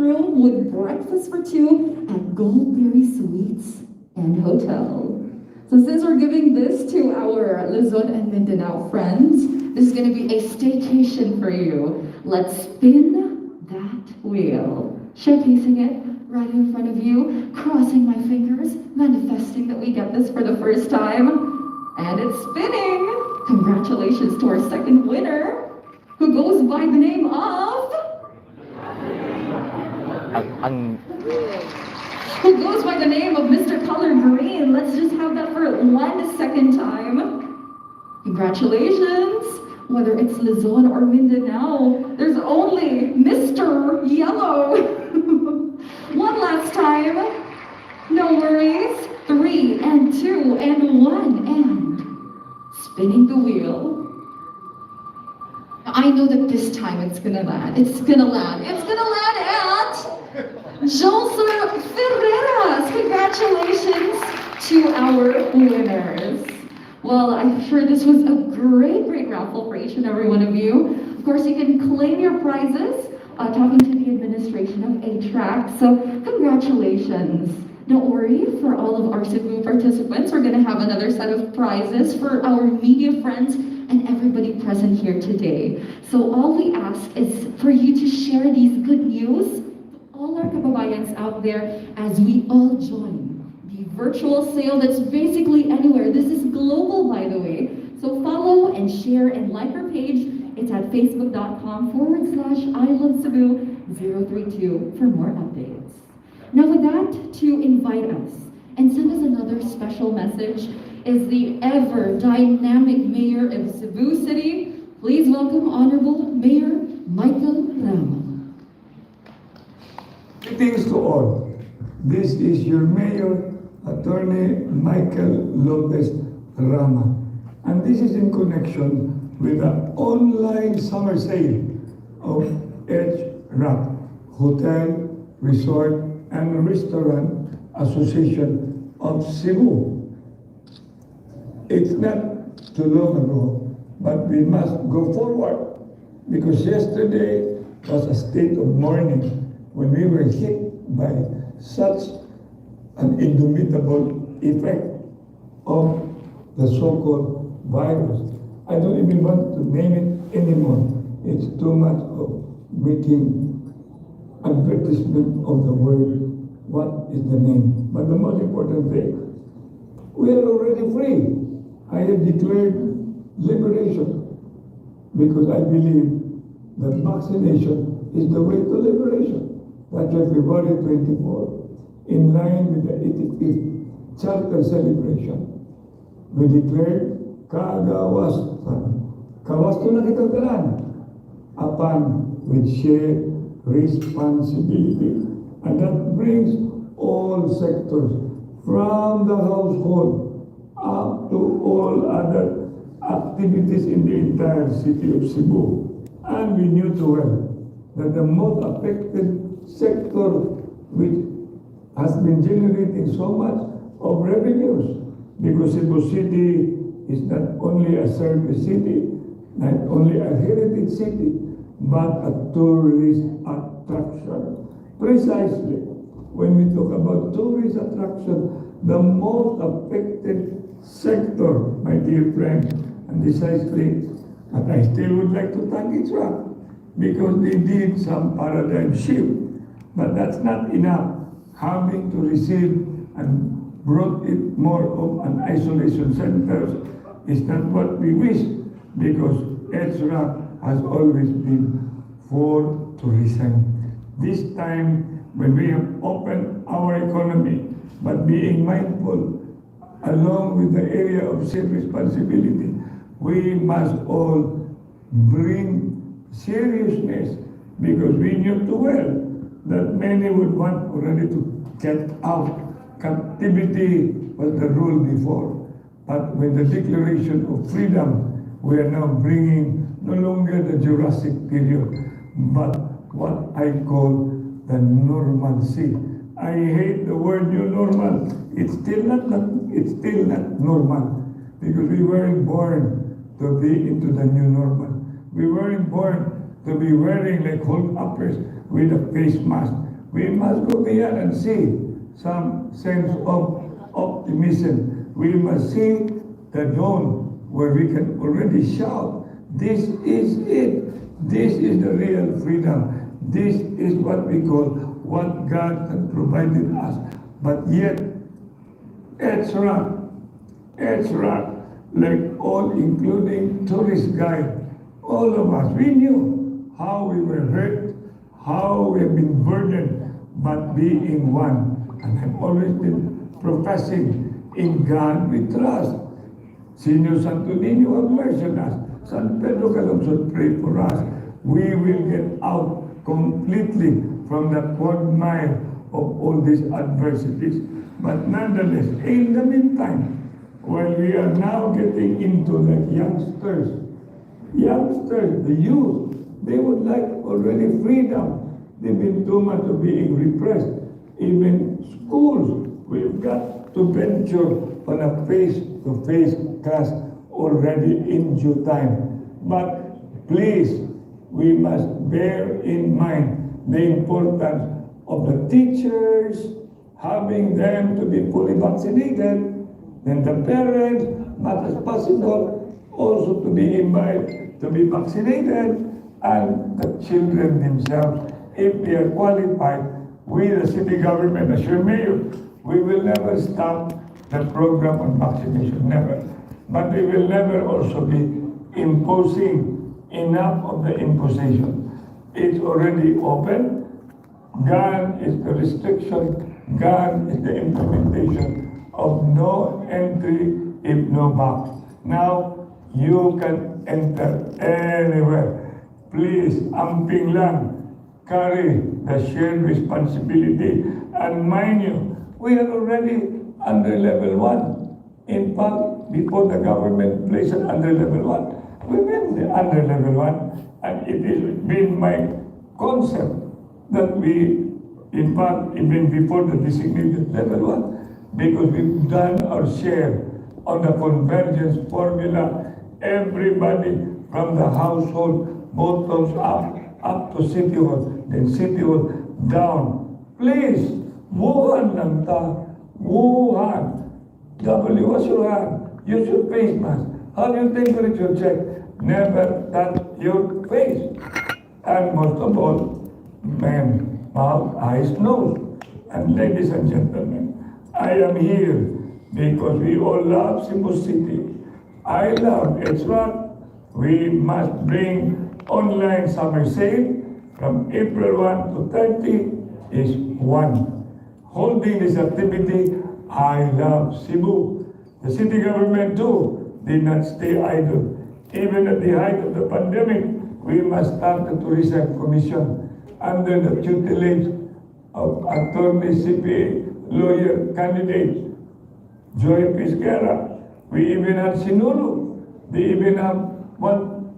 room with breakfast for two at Goldberry Suites and Hotel. So since we're giving this to our Luzon and Mindanao friends, this is going to be a staycation for you. Let's spin that wheel. Showcasing it right in front of you, crossing my fingers, manifesting that we get this for the first time. And it's spinning. Congratulations to our second winner, who goes by the name of... who goes by the name of Mr. Color Green. Let's just have that for 1 second time. Congratulations. Whether it's Luzon or Mindanao, there's only Mr. Yellow. One last time. No worries. 3 and 2 and 1 and spinning the wheel. I know that this time it's gonna land. It's gonna land. It's gonna land at Jolser Ferreras. Congratulations to our winners. Well, I'm sure this was a great raffle for each and every one of you. Of course, you can claim your prizes talking to the administration of HRRAC. So congratulations. Don't worry, for all of our Cebu participants, we're gonna have another set of prizes for our media friends and everybody present here today. So all we ask is for you to share these good news to all our kababayans out there as we all join the virtual sale that's basically anywhere. This is global, by the way. So follow and share and like our page. It's at facebook.com/I love Cebu032 for more updates. Now with that, to invite us and send us another special message is the ever dynamic Mayor of Cebu City. Please welcome Honorable Mayor Michael Rama. Greetings to all. This is your Mayor, Attorney Michael Lopez Rama. And this is in connection with the online summer sale of HRRAC, Hotel, Resort, and Restaurant Association of Cebu. It's not too long ago, but we must go forward because yesterday was a state of mourning when we were hit by such an indomitable effect of the so-called virus. I don't even want to name it anymore. It's too much of making advertisement of the word. What is the name? But the most important thing, we are already free. I have declared liberation because I believe that vaccination is the way to liberation. That's why February 24, in line with the 85th Charter celebration, we declared kagawasan. Kawasto na kitang tanan upon with shared responsibility. And that brings all sectors from the household up to all other activities in the entire city of Cebu. And we knew too well that the most affected sector which has been generating so much of revenues, because Cebu City is not only a service city, not only a heritage city, but a tourist attraction. Precisely, when we talk about tourist attraction, the most affected sector, my dear friend, and precisely, and I still would like to thank HRRAC because they did some paradigm shift, but that's not enough. Having to receive and brought it more of an isolation center is not what we wish, because HRRAC has always been for tourism. This time, when we have opened our economy, but being mindful, along with the area of shared responsibility, we must all bring seriousness, because we knew too well that many would want already to get out. Captivity was the rule before. But with the Declaration of Freedom, we are now bringing no longer the Jurassic period, but what I call the normalcy. I hate the word new normal. It's still not normal, because we weren't born to be into the new normal. We weren't born to be wearing like hold uppers with a face mask. We must go beyond and see some sense of optimism. We must see the dawn where we can already shout, this is it. This is the real freedom. This is what we call what God has provided us. But yet, HRRAC, like all, including tourist guide, all of us, we knew how we were hurt, how we have been burdened, but being one. And I've always been professing, in God we trust. Senior Santo Niño have mercy on us. San Pedro Calungsod, pray for us. We will get out completely from the quagmire of all these adversities. But nonetheless, in the meantime, while we are now getting into like youngsters, the youth, they would like already freedom. They've been too much of being repressed. Even schools, we've got to venture on a face-to-face class already in due time. But please, we must bear in mind the importance of the teachers, having them to be fully vaccinated, then the parents, much as possible, also to be invited to be vaccinated, and the children themselves, if they are qualified. We, the city government, as your mayor, we will never stop the program on vaccination, never. But we will never also be imposing enough of the imposition. It's already open. Gone is the restriction. Gone is the implementation of no entry if no box. Now, you can enter anywhere. Please, amping lang, carry the shared responsibility. And mind you, we are already under level 1. In fact, before the government placed it under level 1, we've been under level 1, and it has been my concept that we, in fact, even before the designated level 1, because we've done our share on the convergence formula, everybody from the household, bottoms up to City Hall, then City Hall down. Please, Wuhan lang ta. Wuhan. Wash your hand. Use your face mask. Have your temperature check. Never touch your face. And most of all, mouth, eyes, nose. And ladies and gentlemen, I am here because we all love Cebu City. I love HRRAC. We must bring online summer sale from April 1 to 30 is 1. Holding this activity, I love Cebu. The city government too did not stay idle. Even at the height of the pandemic, we must start the Tourism Commission under the tutelage of attorney CPA lawyer candidate Joy Pisquera. We even had Sinulu. They even have one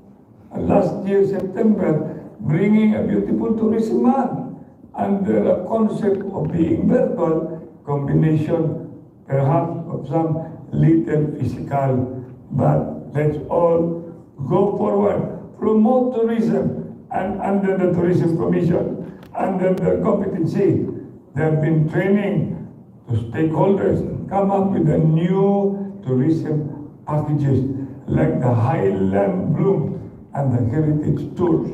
last year, September, bringing a beautiful tourism month under a concept of being virtual, combination perhaps of some little physical. But let's all go forward, promote tourism, and under the Tourism Commission, under the competency, they have been training to stakeholders, come up with a new tourism packages like the Highland Bloom and the Heritage Tours.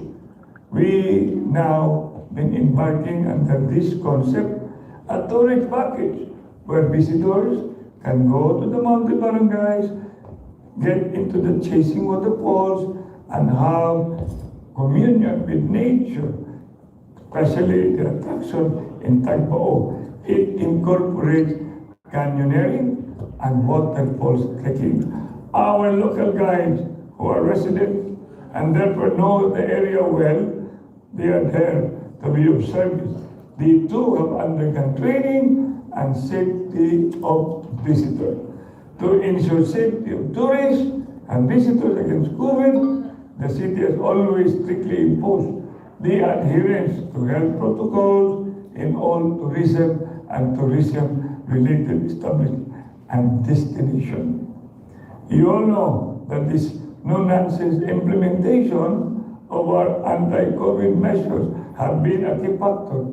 We now been embarking under this concept, a tourist package where visitors can go to the mountain barangays, get into the chasing waterfalls, and have communion with nature, especially the attraction in Tagpao. It incorporates canyoneering and waterfalls trekking. Our local guides who are residents and therefore know the area well, they are there to be of service. They too have undergone training and safety of visitors. To ensure safety of tourists and visitors against COVID, the city has always strictly imposed the adherence to health protocols in all tourism and tourism-related establishments and destinations. You all know that this no-nonsense implementation of our anti-COVID measures have been a key factor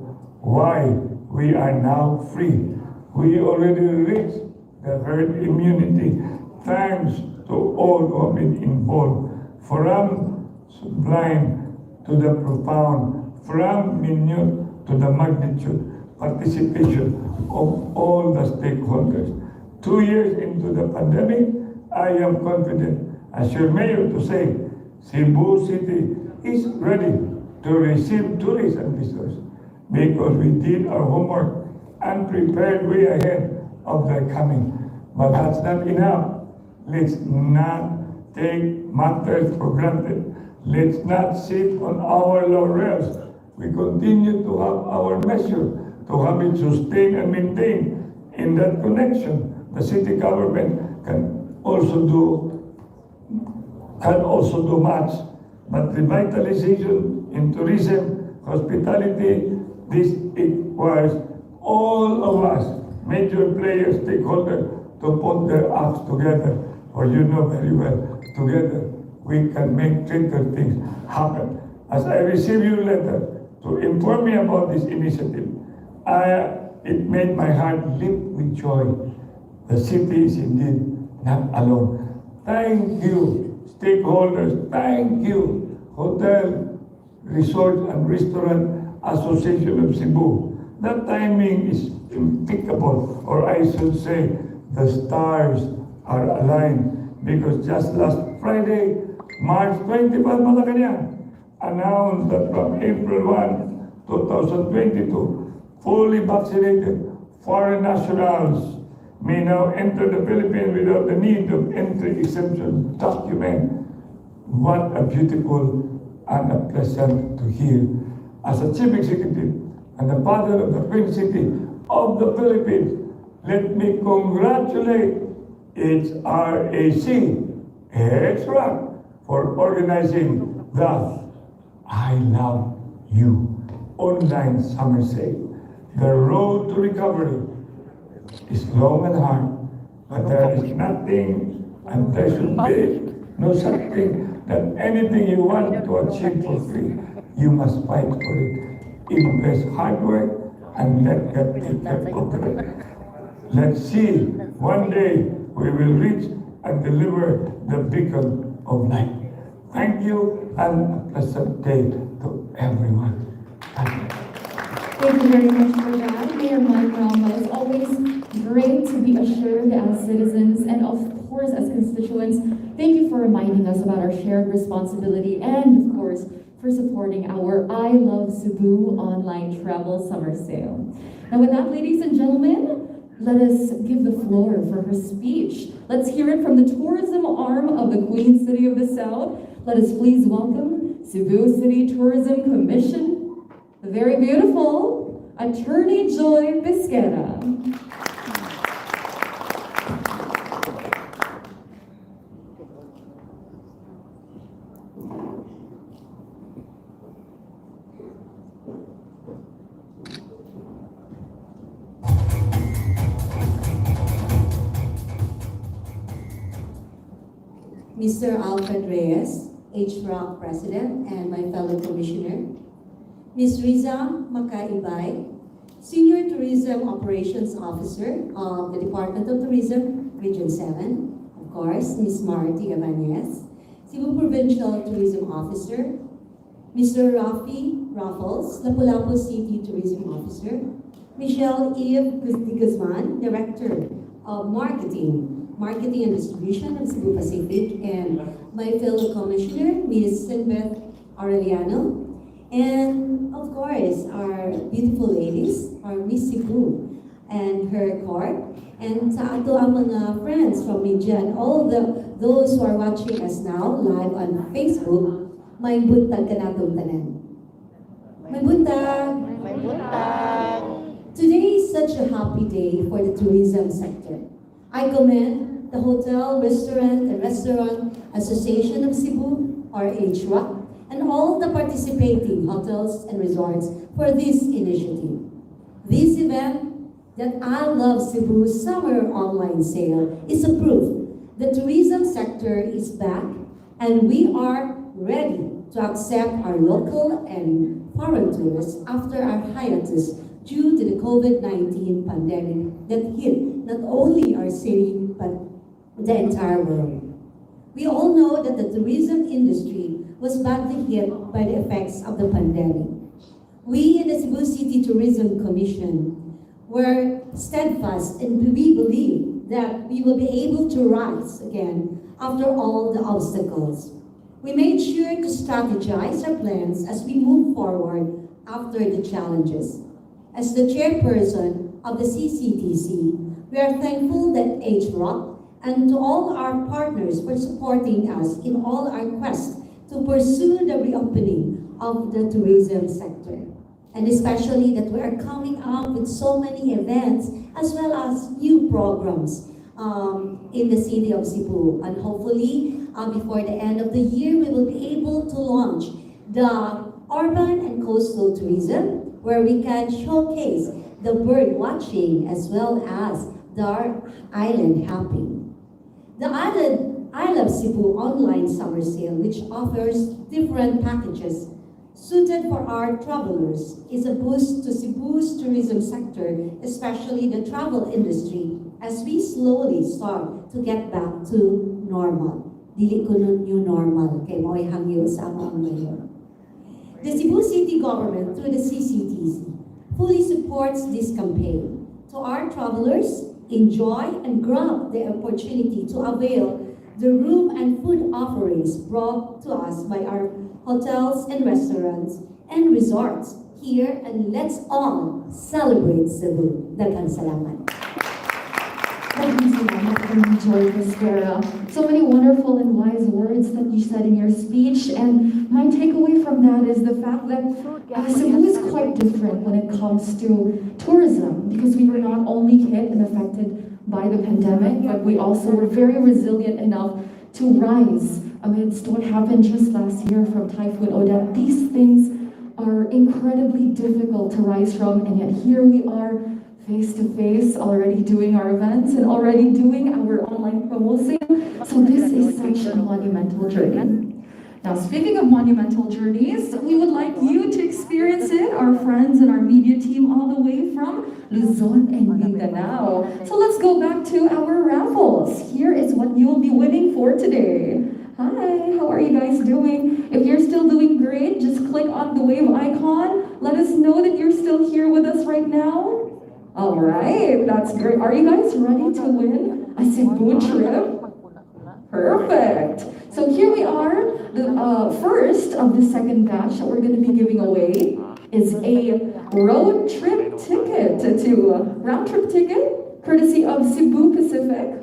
why we are now free. We already reached the herd immunity thanks to all who have been involved, from sublime to the profound, from minute to the magnitude, participation of all the stakeholders. 2 years into the pandemic, I am confident as your mayor to say Cebu City is ready to receive tourists and visitors because we did our homework and prepared way ahead of their coming. But that's not enough. Let's not take matters for granted. Let's not sit on our laurels. We continue to have our measure, to have it sustained and maintained. In that connection, the city government can also do much. But revitalization in tourism, hospitality, this requires all of us, major players, stakeholders, to put their acts together. Or you know very well, together we can make greater things happen. As I received your letter to inform me about this initiative, it made my heart leap with joy. The city is indeed not alone. Thank you, stakeholders. Thank you, Hotel, Resort and Restaurant Association of Cebu. That timing is impeccable, or I should say, the stars are aligned, because just last Friday, March 25, Malacanang, announced that from April 1, 2022, fully vaccinated foreign nationals may now enter the Philippines without the need of entry exemption document. What a beautiful and a pleasant to hear. As a chief executive and the father of the Queen City of the Philippines, let me congratulate HRRAC for organizing the I Love You online summer sale. The road to recovery is long and hard, but there is nothing, and there should be no such thing, that anything you want to achieve for free, you must fight for it. Invest hard work and let God take care of it. Let's see, one day we will reach and deliver the beacon of light. Thank you, and a pleasant day to everyone. Thank you. Thank you very much for that, Mayor Mike Rama. It's always great to be assured as citizens and of course as constituents. Thank you for reminding us about our shared responsibility and of course for supporting our I Love Cebu online travel summer sale. Now with that, ladies and gentlemen, let us give the floor for her speech. Let's hear it from the tourism arm of the Queen City of the South. Let us please welcome Cebu City Tourism Commission, the very beautiful Attorney Joy Bisquera. Mr. Alfred Reyes, HRRAC President, and my fellow Commissioner, Ms. Riza Makaibay, Senior Tourism Operations Officer of the Department of Tourism, Region 7, of course, Ms. Marty Abanez, Cebu Provincial Tourism Officer, Mr. Rafi Raffles, Lapu-Lapu City Tourism Officer, Michelle Eve Guzman, Director of Marketing and Distribution of Cebu Pacific, and my fellow Commissioner, Ms. Sinbeth Aureliano, and of course, our beautiful ladies, our Miss Cebu and her court, and sa ato ang mga friends from media and all those who are watching us now live on Facebook, may buntag ka natong tanan. May buntag! May buntag! Today is such a happy day for the tourism sector. I commend the Hotel, Restaurant Association of Cebu, or HRRAC, and all the participating hotels and resorts for this initiative. This event, that I Love Cebu Summer Online Sale, is a proof the tourism sector is back and we are ready to accept our local and foreign tourists after our hiatus due to the COVID-19 pandemic that hit not only our city but the entire world. We all know that the tourism industry was badly hit by the effects of the pandemic. We in the Cebu City Tourism Commission were steadfast, and we believe that we will be able to rise again after all the obstacles. We made sure to strategize our plans as we move forward after the challenges. As the chairperson of the CCTC, we are thankful that HRRAC and to all our partners for supporting us in all our quest to pursue the reopening of the tourism sector. And especially that we are coming up with so many events as well as new programs in the city of Cebu. And hopefully, before the end of the year, we will be able to launch the urban and coastal tourism, where we can showcase the bird watching as well as the island hopping. The I Love Cebu online summer sale, which offers different packages suited for our travelers, is a boost to Cebu's tourism sector, especially the travel industry, as we slowly start to get back to normal. Dili ko nun new normal, kay mo'y hangyo sa amang mayor. The Cebu City government, through the CCTC, fully supports this campaign. To our travelers, enjoy and grab the opportunity to avail the room and food offerings brought to us by our hotels and restaurants and resorts here, and let's all celebrate Cebu. Daghang salamat. Enjoy this, Vera. So many wonderful and wise words that you said in your speech, and my takeaway from that is the fact that Cebu is quite different when it comes to tourism, because we were not only hit and affected by the pandemic, but we also were very resilient enough to rise amidst what happened just last year from Typhoon Odette. These things are incredibly difficult to rise from, and yet here we are face to face, already doing our events and already doing our online promo sale. So this is such a monumental journey. Now, speaking of monumental journeys, we would like you to experience it, our friends and our media team all the way from Luzon and Mindanao. So let's go back to our raffles. Here is what you will be winning for today. Hi, how are you guys doing? If you're still doing great, just click on the wave icon. Let us know that you're still here with us right now. All right, that's great. Are you guys ready to win a Cebu trip? Perfect. So here we are. The first of the second batch that we're going to be giving away is a road trip ticket round trip ticket, courtesy of Cebu Pacific,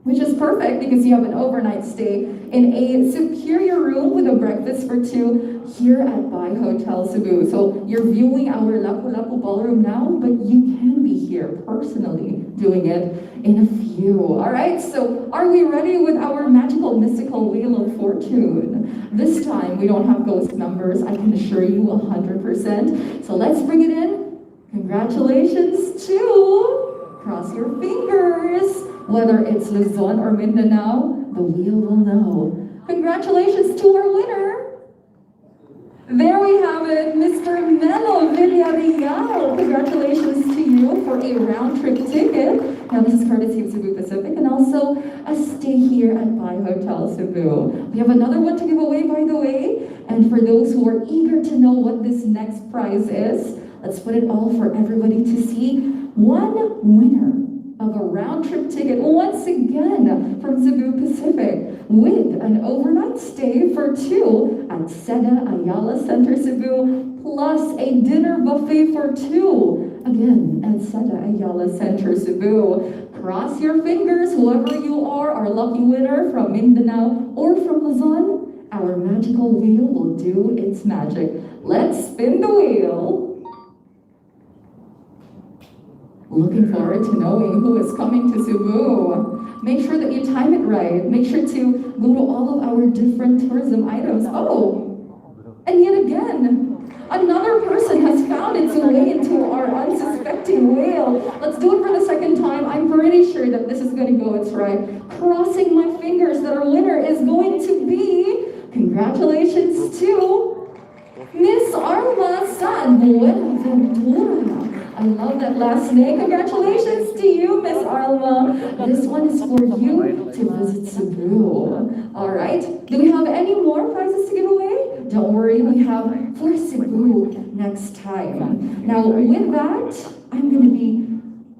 which is perfect because you have an overnight stay in a superior room with a breakfast for two here at Bai Hotel Cebu. So you're viewing our Lapu-Lapu ballroom now, but you can be here personally doing it in a few. All right, so are we ready with our magical mystical wheel of fortune? This time we don't have ghost numbers, I can assure you 100%. So let's bring it in. Congratulations to, cross your fingers. Whether it's Luzon or Mindanao, the wheel will know. Congratulations to our winner. There we have it, Mr. Melo Villarreal. Congratulations to you for a round-trip ticket. Now this is courtesy of Cebu Pacific and also a stay here at Bai Hotel Cebu. We have another one to give away, by the way. And for those who are eager to know what this next prize is, let's put it all for everybody to see. One winner of a round-trip ticket, once again, from Cebu Pacific, with an overnight stay for two at Seda Ayala Center Cebu, plus a dinner buffet for two, again, at Seda Ayala Center Cebu. Cross your fingers, whoever you are, our lucky winner from Mindanao or from Luzon, our magical wheel will do its magic. Let's spin the wheel. Looking forward to knowing who is coming to Cebu. Make sure that you time it right. Make sure to go to all of our different tourism items. Oh, and yet again, another person has found its way into our unsuspecting whale. Let's do it for the second time. I'm pretty sure that this is going to go its right. Crossing my fingers that our winner is going to be, congratulations to Miss Arma San Buenaventura. I love that last name. Congratulations to you, Miss Alma. This one is for you to visit Cebu. All right. Do we have any more prizes to give away? Don't worry, we have for Cebu next time. Now, with that, I'm going to be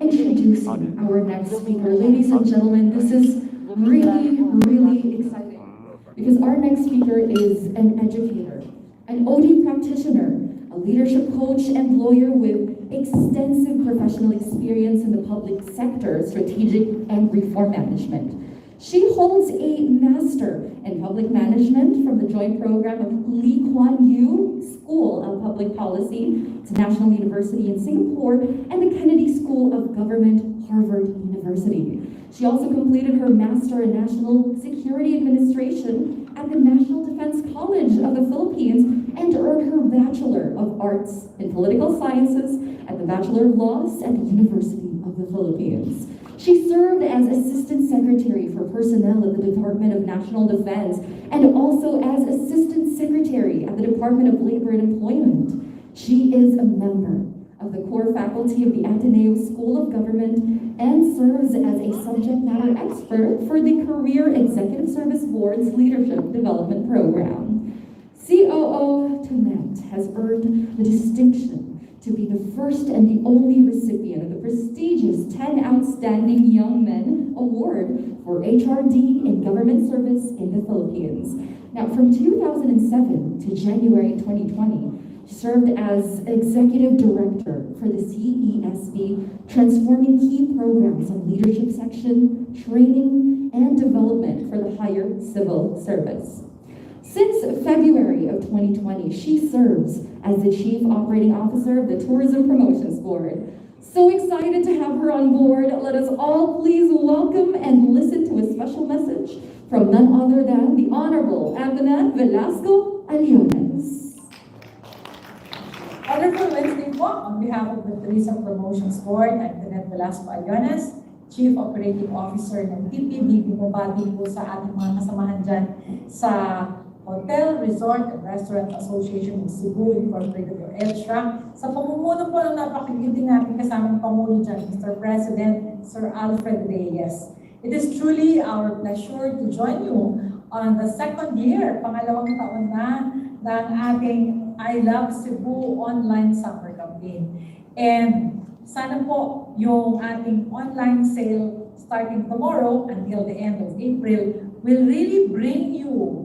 introducing our next speaker. Ladies and gentlemen, this is really, really exciting because our next speaker is an educator, an OD practitioner, a leadership coach and lawyer with extensive professional experience in the public sector, strategic and reform management. She holds a master in public management from the joint program of Lee Kuan Yew School of Public Policy to National University in Singapore and the Kennedy School of Government, Harvard University. She also completed her Master in National Security Administration at the National Defense College of the Philippines and earned her Bachelor of Arts in Political Sciences at the Bachelor of Laws at the University of the Philippines. She served as Assistant Secretary for Personnel at the Department of National Defense and also as Assistant Secretary at the Department of Labor and Employment. She is a member of the core faculty of the Ateneo School of Government and serves as a subject matter expert for the Career Executive Service Board's Leadership Development Program. COO Tonet has earned the distinction to be the first and the only recipient of the prestigious 10 Outstanding Young Men Award for HRD in Government Service in the Philippines. Now, from 2007 to January 2020, she served as Executive Director for the CESB, transforming key programs on leadership section, training, and development for the higher civil service. Since February of 2020, she serves as the Chief Operating Officer of the Tourism Promotions Board. So excited to have her on board. Let us all please welcome and listen to a special message from none other than the Honorable Antoinette Velasco Aliones. Wonderful Wednesday po. On behalf of the Tourism Promotions Board, Antoinette Velasco Aliones, Chief Operating Officer ng TPB, bumabati po sa ating mga kasamahan dyan sa Hotel, Resort, and Restaurant Association of Cebu, Incorporated or HRRAC. Sa pamumuno po ng napakagiging natin kasamang Pangulo dyan, Mr. President, Sir Alfred Reyes. It is truly our pleasure to join you on the second year, pangalawang taon na, ng ating I Love Cebu online summer campaign. And sana po yung ating online sale starting tomorrow until the end of April will really bring you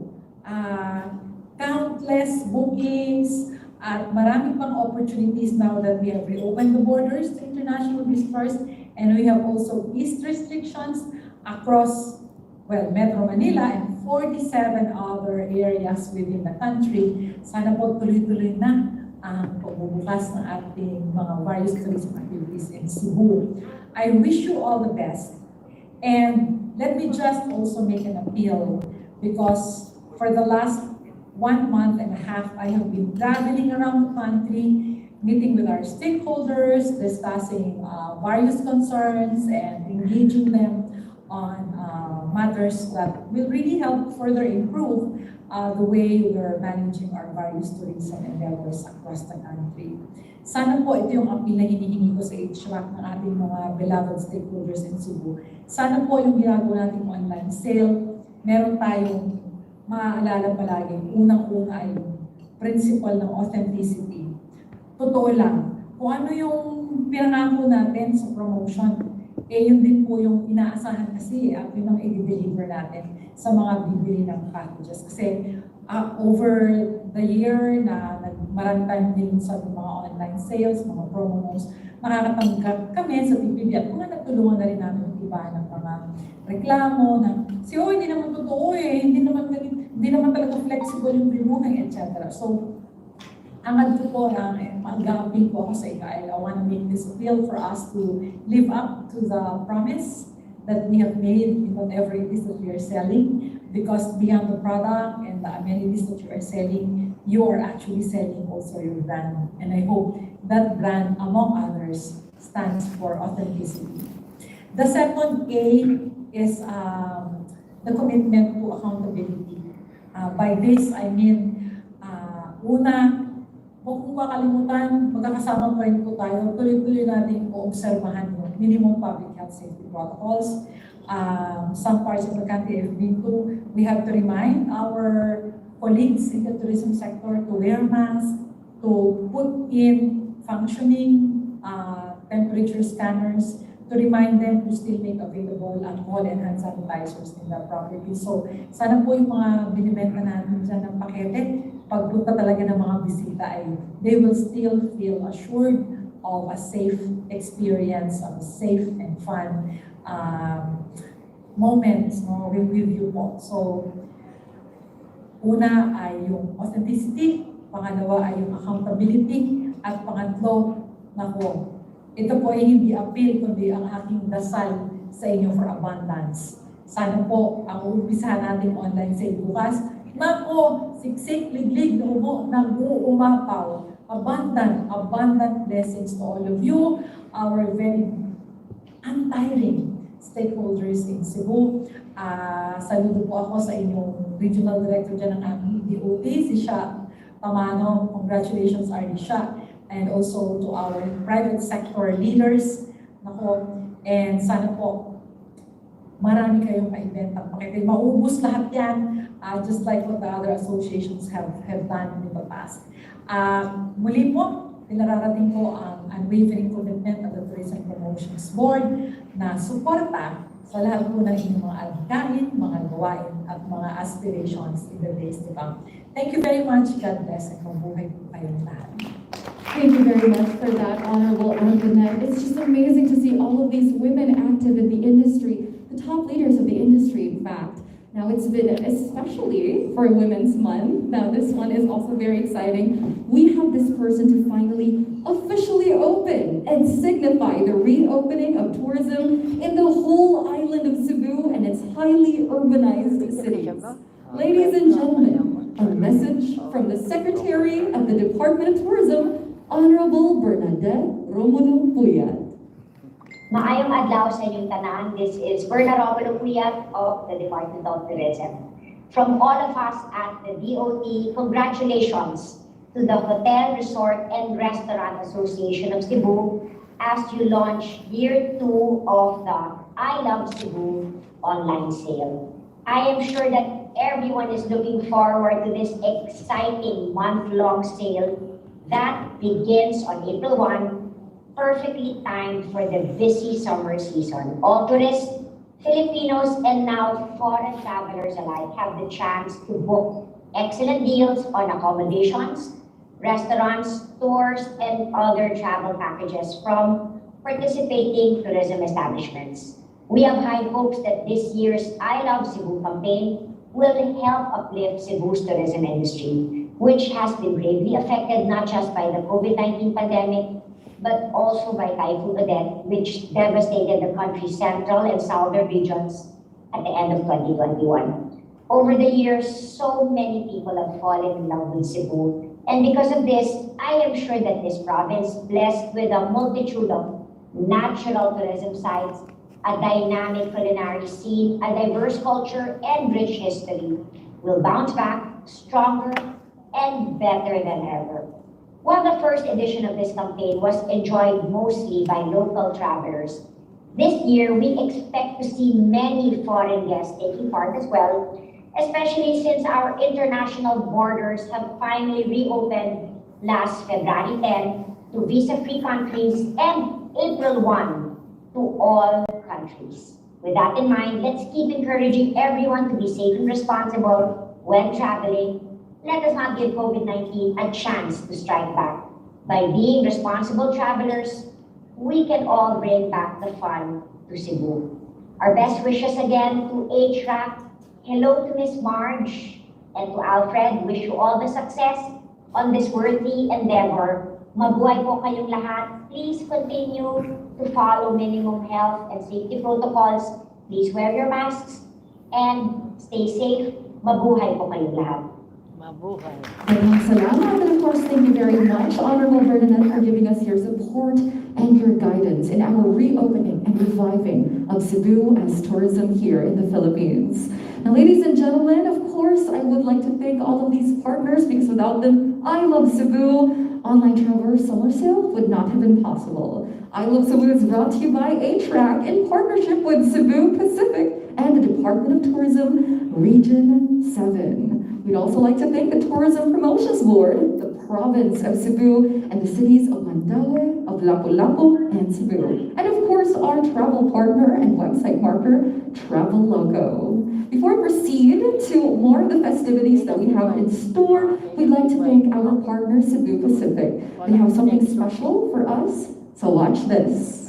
countless bookings at marami pang opportunities now that we have reopened the borders to international visitors and we have also eased restrictions across, well, Metro Manila and 47 other areas within the country. Sana po tuloy-tuloy na ang pagbubukas ng ating mga various tourism activities in Cebu. I wish you all the best. And let me just also make an appeal because for the last 1 month and a half, I have been traveling around the country, meeting with our stakeholders, discussing various concerns and engaging them on matters that will really help further improve the way we're managing our various tourism endeavors across the country. Sana po ito yung appeal na hinihingi ko sa HRRAC ng ating mga beloved stakeholders in Cebu. Sana po yung ginagawa nating online sale, meron tayong maaalala palagi, unang-una ay yung principle ng authenticity. Totoo lang, kung ano yung pinangako natin sa promotion, yun din po yung inaasahan kasi at yun ang i-deliver natin sa mga bibili ng packages. Kasi over the year na marami tayong din sa mga online sales, mga promos, makakatanggap kami sa PPB at mga nagtulungan na rin namin iba ng mga reklamo na hindi naman totoo hindi naman talaga flexible yung binuhay, etc. So, ang po mag-appeal po ako sa IKL. I want to make this appeal for us to live up to the promise that we have made in whatever it is that we are selling, because beyond the product and the amenities that you are selling, you are actually selling also your brand. And I hope that brand, among others, stands for authenticity. The second A is the commitment to accountability. By this, I mean, una, Kung makalimutan, magkakasama pa rin po tayo. Tuloy-tuloy natin po obserbahan yung minimum public health safety protocols. Some parts of the country have been to, we have to remind our colleagues in the tourism sector to wear masks, to put in functioning temperature scanners, to remind them to still make available alcohol and hand sanitizers in the property. So, sana po yung mga binibenta natin dyan ng pakete, pagpunta talaga ng mga bisita ay they will still feel assured of a safe experience, of a safe and fun moments with you po. So, una ay yung authenticity, pangalawa ay yung accountability, at pangatlo, nako, ito po ay hindi appeal, kundi ang aking dasal sa inyo for abundance. Sana po, ang uumpisahan natin online sa bukas, nako, siksik, liglig, nag-uumapaw. Abundant blessings to all of you, our very untiring stakeholders in Cebu. Saludo po ako sa inyong regional director dyan ng aming DOT, si Sha Tamano. Congratulations, RD Sha. And also to our private sector leaders. Nako, and sana po, marami kayong ka-inventang pakete. Maubos lahat yan, just like what the other associations have done in the past. Muli po, pinararating ko ang unwavering commitment of the Tourism Promotions Board na suporta sa lahat po ng inyong mga adhikain, mga gawain, at mga aspirations in the days to come. Thank you very much. God bless, and mabuhay po kayong lahat. Thank you very much for that, Honorable Antoinette. It's just amazing to see all of these women active in the industry, the top leaders of the industry, in fact. Now, it's been, especially for Women's Month, now this one is also very exciting. We have this person to finally officially open and signify the reopening of tourism in the whole island of Cebu and its highly urbanized cities. Ladies and gentlemen, a message from the Secretary of the Department of Tourism, Honorable Bernadette Romulo Puyat. Maayong adlaw sa inyong tanan. This is Bernadette Romulo Puyat of the Department of Tourism. From all of us at the DOT, congratulations to the Hotel, Resort, and Restaurant Association of Cebu as you launch Year 2 of the I Love Cebu online sale. I am sure that everyone is looking forward to this exciting month-long sale that begins on April 1, perfectly timed for the busy summer season. All tourists, Filipinos, and now foreign travelers alike have the chance to book excellent deals on accommodations, restaurants, tours, and other travel packages from participating tourism establishments. We have high hopes that this year's I Love Cebu campaign will help uplift Cebu's tourism industry, which has been gravely affected not just by the COVID-19 pandemic, but also by Typhoon Odette, which devastated the country's central and southern regions at the end of 2021. Over the years, so many people have fallen in love with Cebu, and because of this, I am sure that this province, blessed with a multitude of natural tourism sites, a dynamic culinary scene, a diverse culture, and rich history, will bounce back stronger and better than ever. While the first edition of this campaign was enjoyed mostly by local travelers, this year we expect to see many foreign guests taking part as well, especially since our international borders have finally reopened last February 10 to visa-free countries and April 1 to all countries. With that in mind, let's keep encouraging everyone to be safe and responsible when traveling. Let us not give COVID-19 a chance to strike back. By being responsible travelers, we can all bring back the fun to Cebu. Our best wishes again to HRRAC. Hello to Miss Marge and to Alfred. Wish you all the success on this worthy endeavor. Mabuhay po kayong lahat. Please continue to follow minimum health and safety protocols. Please wear your masks and stay safe. Mabuhay po kayong lahat. Mabuhay. Maraming salamat, and of course, thank you very much, Honorable Bernadette, for giving us your support and your guidance in our reopening and reviving of Cebu as tourism here in the Philippines. Now, ladies and gentlemen, of course, I would like to thank all of these partners because without them, I Love Cebu Online Traveler Summer Sale would not have been possible. I Love Cebu is brought to you by HRRAC in partnership with Cebu Pacific and the Department of Tourism Region 7. We'd also like to thank the Tourism Promotions Board, the province of Cebu, and the cities of Mandaue, of Lapu-Lapu, and Cebu. And of course, our travel partner and website marker, Travelogo. Before we proceed to more of the festivities that we have in store, we'd like to thank our partner, Cebu Pacific. They have something special for us, so watch this.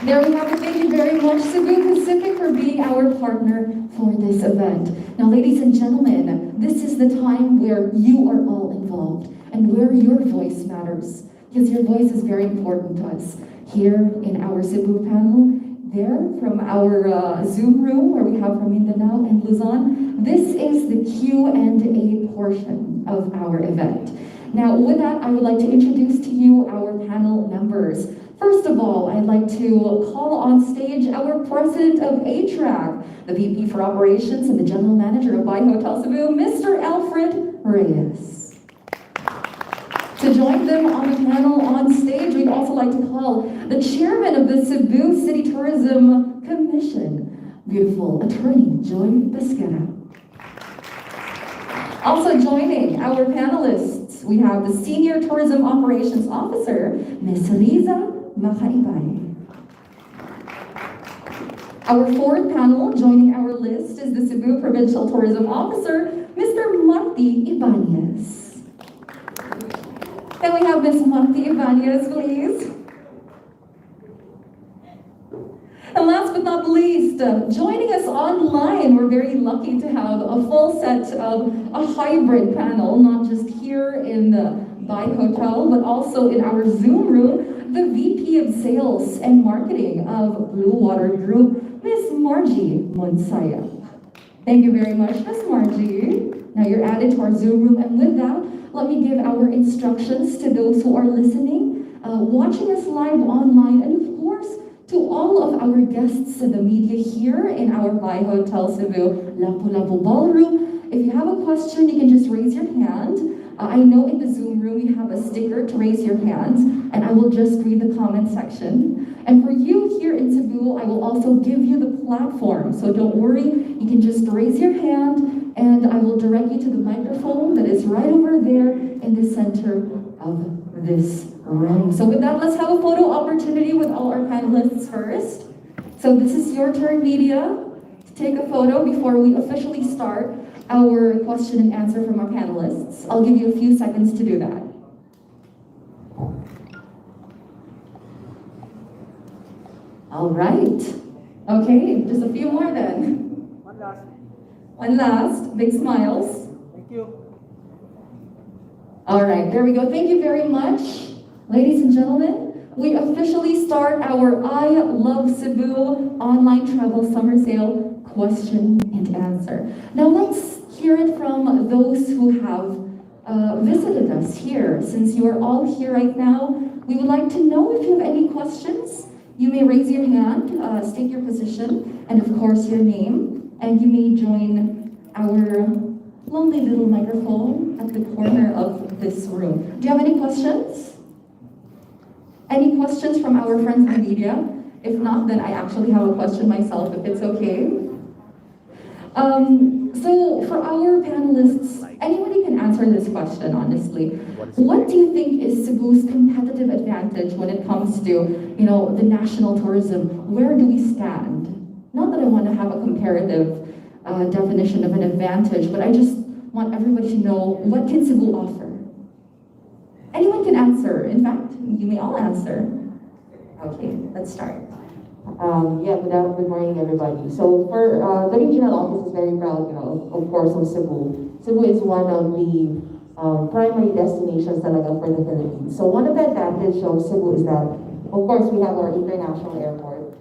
There we have it. Thank you very much, Cebu Pacific, for being our partner for this event. Now, ladies and gentlemen, this is the time where you are all involved and where your voice matters, because your voice is very important to us. Here in our Cebu panel, there from our Zoom room where we have from Mindanao and Luzon, this is the Q&A portion of our event. Now, with that, I would like to introduce to you our panel members. First of all, I'd like to call on stage our president of HRRAC, the VP for Operations and the General Manager of By Hotel Cebu, Mr. Alfred Reyes. To join them on the panel on stage, we'd also like to call the chairman of the Cebu City Tourism Commission, beautiful attorney Joy Pesquera. Also joining our panelists, we have the Senior Tourism Operations Officer, Ms. Riza Makaibay. Our fourth panel joining our list is the Cebu Provincial Tourism Officer, Mr. Marty Ibanez. Can we have Ms. Marty Ibanez, please? And last but not least, joining us online, we're very lucky to have a full set of a hybrid panel, not just here in the By Hotel, but also in our Zoom room, the VP of Sales and Marketing of Blue Water Group, Ms. Margie Monsaya. Thank you very much, Ms. Margie. Now you're added to our Zoom room, and with that, let me give our instructions to those who are listening, watching us live online, and of course, to all of our guests and the media here in our By Hotel Cebu Lapu-Lapu Ballroom. If you have a question, you can just raise your hand. I know in the Zoom room you have a sticker to raise your hands, and I will just read the comment section. And for you here in Cebu, I will also give you the platform. So don't worry, you can just raise your hand, and I will direct you to the microphone that is right over there in the center of this room. So with that, let's have a photo opportunity with all our panelists first. So this is your turn, media, to take a photo before we officially start our question and answer from our panelists. I'll give you a few seconds to do that. All right. Okay, just a few more then. One last. Big smiles. Thank you. All right, there we go. Thank you very much. Ladies and gentlemen, we officially start our I Love Cebu online travel summer sale question and answer. Now let's hear it from those who have visited us here. Since you are all here right now, we would like to know if you have any questions. You may raise your hand, state your position, and of course your name, and you may join our lovely little microphone at the corner of this room. Do you have any questions? Any questions from our friends in the media? If not, then I actually have a question myself, if it's okay. So for our panelists, anybody can answer this question, honestly. What do you think is Cebu's competitive advantage when it comes to, the national tourism? Where do we stand? not that I want to have a comparative definition of an advantage, but I just want everybody to know, what can Cebu offer? Anyone can answer. In fact, you may all answer. Okay, let's start. Good morning, everybody. So for the regional office is very proud, of course, of Cebu. Cebu is one of the primary destinations talaga for the Philippines. So one of the advantages of Cebu is that, of course, we have our international airport.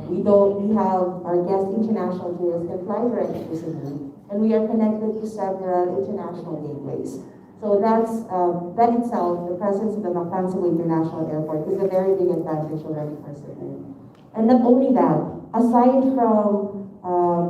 We have our guest international tourists can fly directly to Cebu, and we are connected to several international gateways. So that itself, the presence of the Mactan Cebu International Airport is a very big advantage already for Cebu. And not only that, aside from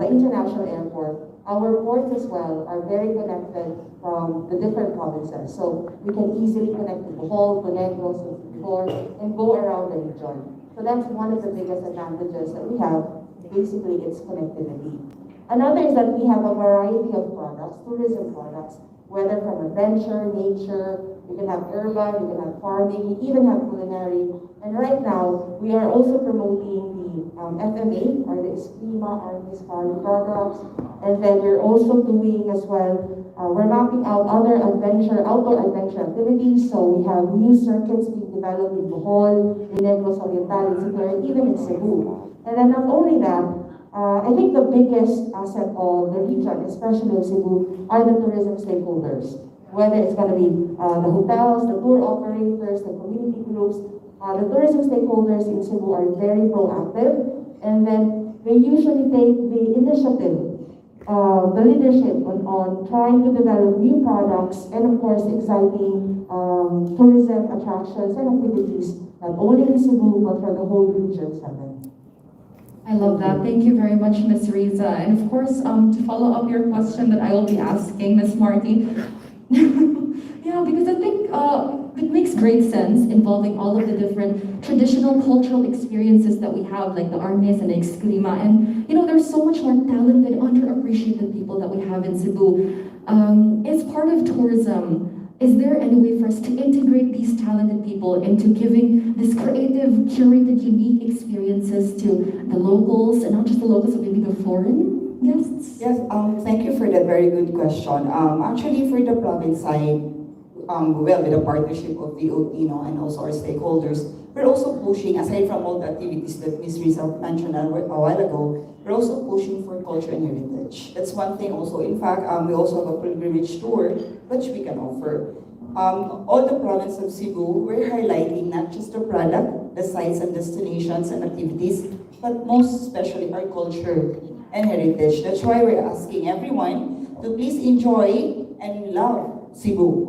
the international airport, our ports as well are very connected from the different provinces. So we can easily connect to Bohol, to Negros, to Bicol, and go around the region. So that's one of the biggest advantages that we have. Basically, it's connectivity. Another is that we have a variety of products, tourism products, whether from adventure, nature, we can have urban, we can have farming, we even have culinary. And right now, we are also promoting the FMA, or the Eskrima Artist Farm products. And then we're also doing as well, we're mapping out other outdoor adventure activities. So we have new circuits being developed in Bohol, in Negros Oriental, in Cebu, and even in Cebu. And then not only that, I think the biggest asset of the region, especially of Cebu, are the tourism stakeholders. Whether it's going to be the hotels, the tour operators, the community groups, the tourism stakeholders in Cebu are very proactive, and then they usually take the initiative, the leadership on trying to develop new products and, of course, exciting tourism attractions and activities, not only in Cebu, but for the whole region 7. I love that. Thank you very much, Ms. Riza. And of course, to follow up your question that I will be asking, Ms. Marty. Yeah, because I think it makes great sense involving all of the different traditional cultural experiences that we have, like the Arnes and the Eskrima. And, there's so much more talented, underappreciated people that we have in Cebu. As part of tourism, is there any way for us to integrate these talented people into giving this creative, curated, unique experiences to the locals, and not just the locals, but maybe the foreign guests? Yes, thank you for that very good question. Actually, for the province side, with the partnership of DOT, and also our stakeholders, we're also pushing, aside from all the activities that Ms. Riza mentioned a while ago, we're also pushing for culture and heritage. That's one thing also. In fact, we also have a pilgrimage tour, which we can offer. All the province of Cebu, we're highlighting not just the product, the sites and destinations and activities, but most especially our culture and heritage. That's why we're asking everyone to please enjoy and love Cebu.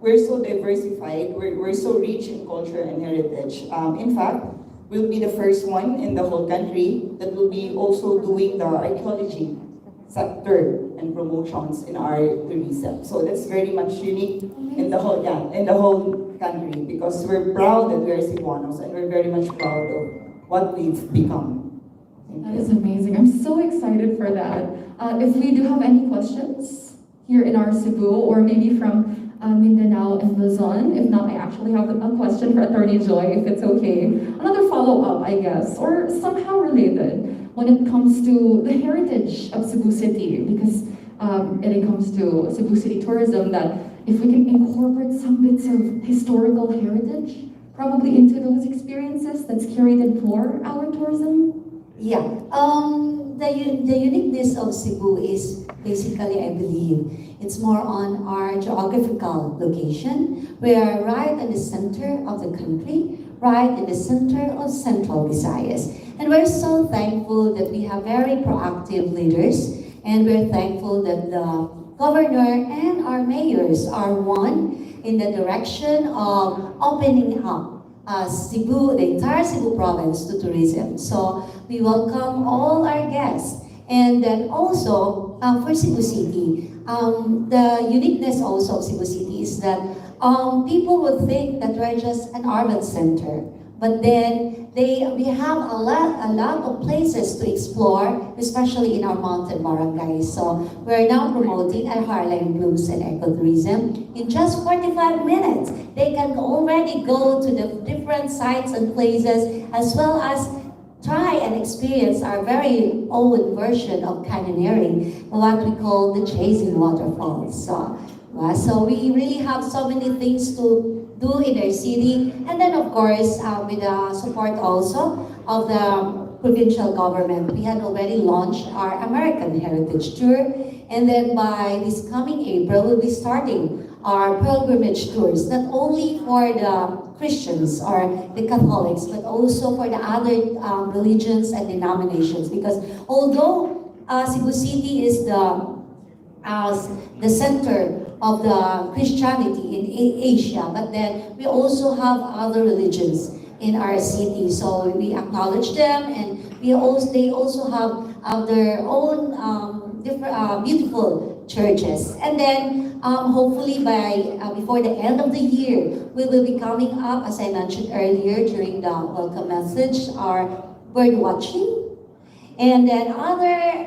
We're so diversified, we're so rich in culture and heritage. In fact, we'll be the first one in the whole country that will be also doing the archaeology sector and promotions in our tourism. So that's very much unique in the whole country, because we're proud that we're Cebuanos, and we're very much proud of what we've become. That is amazing. I'm so excited for that. If we do have any questions here in our Cebu, or maybe from Mindanao and Luzon. If not, I actually have a question for Attorney Joy, if it's okay. Another follow-up, I guess, or somehow related when it comes to the heritage of Cebu City, because it comes to Cebu City tourism, that if we can incorporate some bits of historical heritage, probably into those experiences that's curated for our tourism. Yeah. The uniqueness of Cebu is basically, I believe, it's more on our geographical location. We are right in the center of the country, right in the center of Central Visayas. And we're so thankful that we have very proactive leaders, and we're thankful that the governor and our mayors are one in the direction of opening up Cebu, the entire Cebu province, to tourism. So we welcome all our guests. And then also, for Cebu City, the uniqueness also of Cebu City is that people would think that we're just an urban center. But then we have a lot of places to explore, especially in our mountain barangays. So we're now promoting our Harlem Blues and ecotourism. In just 45 minutes, they can already go to the different sites and places, as well as try and experience our very own version of canyoneering, what we call the chasing waterfalls. So we really have so many things to do in our city, and then of course with the support also of the provincial government, we had already launched our American Heritage Tour, and then by this coming April we'll be starting our pilgrimage tours, not only for the Christians or the Catholics, but also for the other religions and denominations. Because although Cebu City is the center of the Christianity in Asia, but then we also have other religions in our city. So we acknowledge them, and they also have their own different beautiful churches. And then hopefully before the end of the year, we will be coming up, as I mentioned earlier during the welcome message, our bird watching, and then other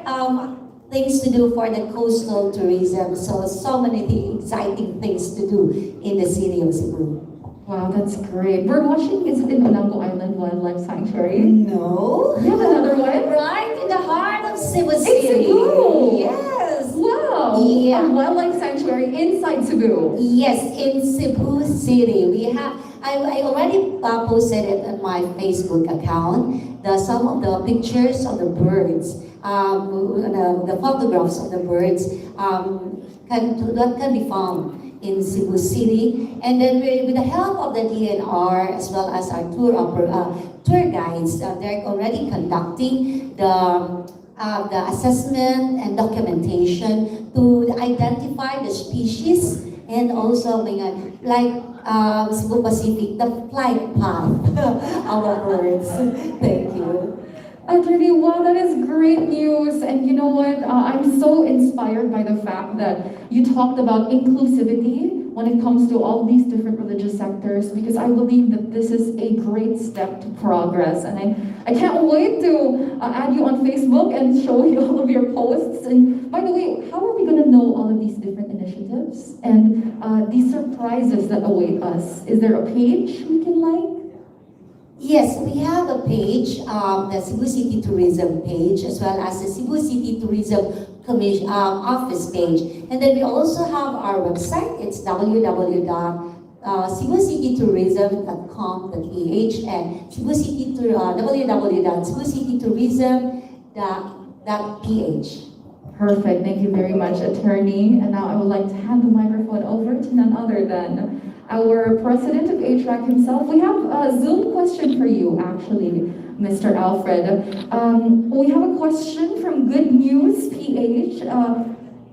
things to do for the coastal tourism. So many exciting things to do in the city of Cebu. Wow, that's great. Bird watching is in Olango Island Wildlife Sanctuary. No. You have another one? Right in the heart of Cebu City. Cebu. Yes. Wow. Yeah. A wildlife sanctuary inside Cebu. Yes, in Cebu City. I already posted it on my Facebook account. Some of the pictures of the birds, the photographs of the birds can be found in Cebu City. And then with the help of the DNR as well as our tour guides, they're already conducting the assessment and documentation to identify the species, and also like Cebu Pacific, the flight path of our birds. Thank you. Attorney, wow, that is great news. And you know what? I'm so inspired by the fact that you talked about inclusivity when it comes to all these different religious sectors, because I believe that this is a great step to progress. And I can't wait to add you on Facebook and show you all of your posts. And by the way, how are we going to know all of these different initiatives and these surprises that await us? Is there a page we can like? Yes, we have a page, the Cebu City Tourism page, as well as the Cebu City Tourism Commission office page. And then we also have our website. It's www.cebucitytourism.com.ph and www.cebucitytourism.ph. Perfect. Thank you very much, Attorney. And now I would like to hand the microphone over to none other than our president of HRRAC himself. We have a Zoom question for you, actually, Mr. Alfred. We have a question from Good News PH.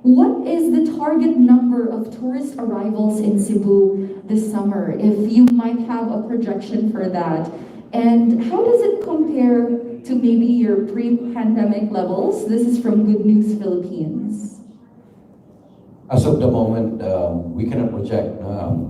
What is the target number of tourist arrivals in Cebu this summer, if you might have a projection for that? And how does it compare to maybe your pre-pandemic levels? This is from Good News Philippines. As of the moment, we cannot project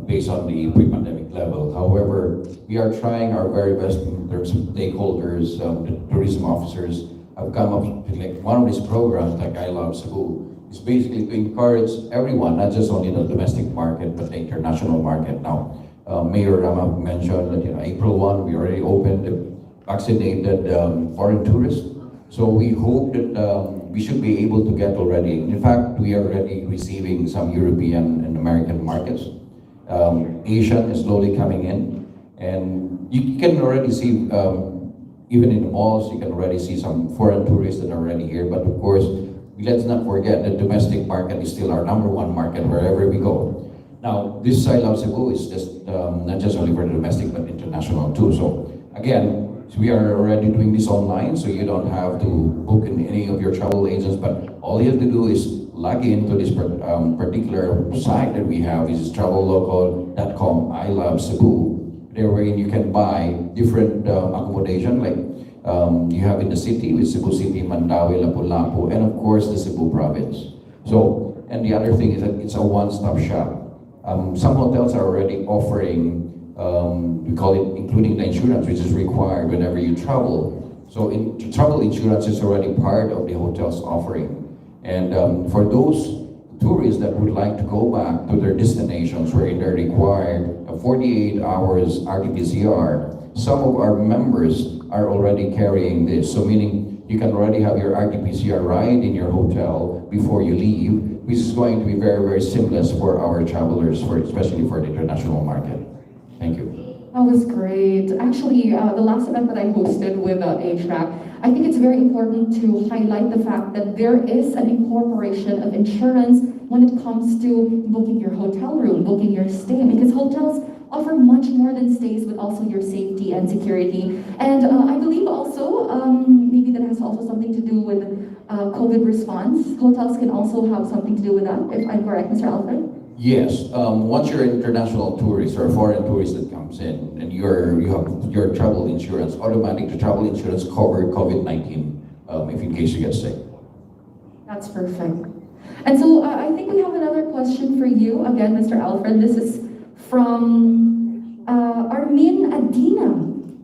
based on the pre-pandemic level. However, we are trying our very best in terms of stakeholders, the tourism officers have come up with like one of these programs like I Love Cebu. It's basically to encourage everyone, not just only the domestic market, but the international market. Now, Mayor Rama mentioned that April 1, we already opened the vaccinated foreign tourists. So we hope that we should be able to get already. In fact, we are already receiving some European and American markets. Asian is slowly coming in. And you can already see, even in the malls, you can already see some foreign tourists that are already here. But of course, let's not forget that domestic market is still our #1 market wherever we go. Now, this I Love Cebu is just not just only for the domestic, but international too. So again, we are already doing this online, so you don't have to book in any of your travel agents, but all you have to do is log into this particular site that we have. This is travellocal.com, I Love Cebu. There where you can buy different accommodation, like you have in the city, with Cebu City, Mandaue, Lapu-Lapu, and of course the Cebu province. So, and the other thing is that it's a one-stop shop. Some hotels are already offering, we call it including the insurance, which is required whenever you travel. So travel insurance is already part of the hotel's offering. And for those tourists that would like to go back to their destinations wherein they're required 48 hours RT-PCR, some of our members are already carrying this. So meaning you can already have your RT-PCR ride in your hotel before you leave, which is going to be very, very seamless for our travelers, especially for the international market. Thank you. That was great. Actually, the last event that I hosted with HRRAC, I think it's very important to highlight the fact that there is an incorporation of insurance when it comes to booking your hotel room, booking your stay, because hotels offer much more than stays, but also your safety and security. And I believe also, maybe that has also something to do with COVID response. Hotels can also have something to do with that, if I'm correct, Mr. Alfred? Yes, once you're an international tourist or a foreign tourist that comes in and you have your travel insurance, automatic the travel insurance covered COVID-19 if in case you get sick. That's perfect. And so I think we have another question for you, again, Mr. Alfred. This is from Armin Adina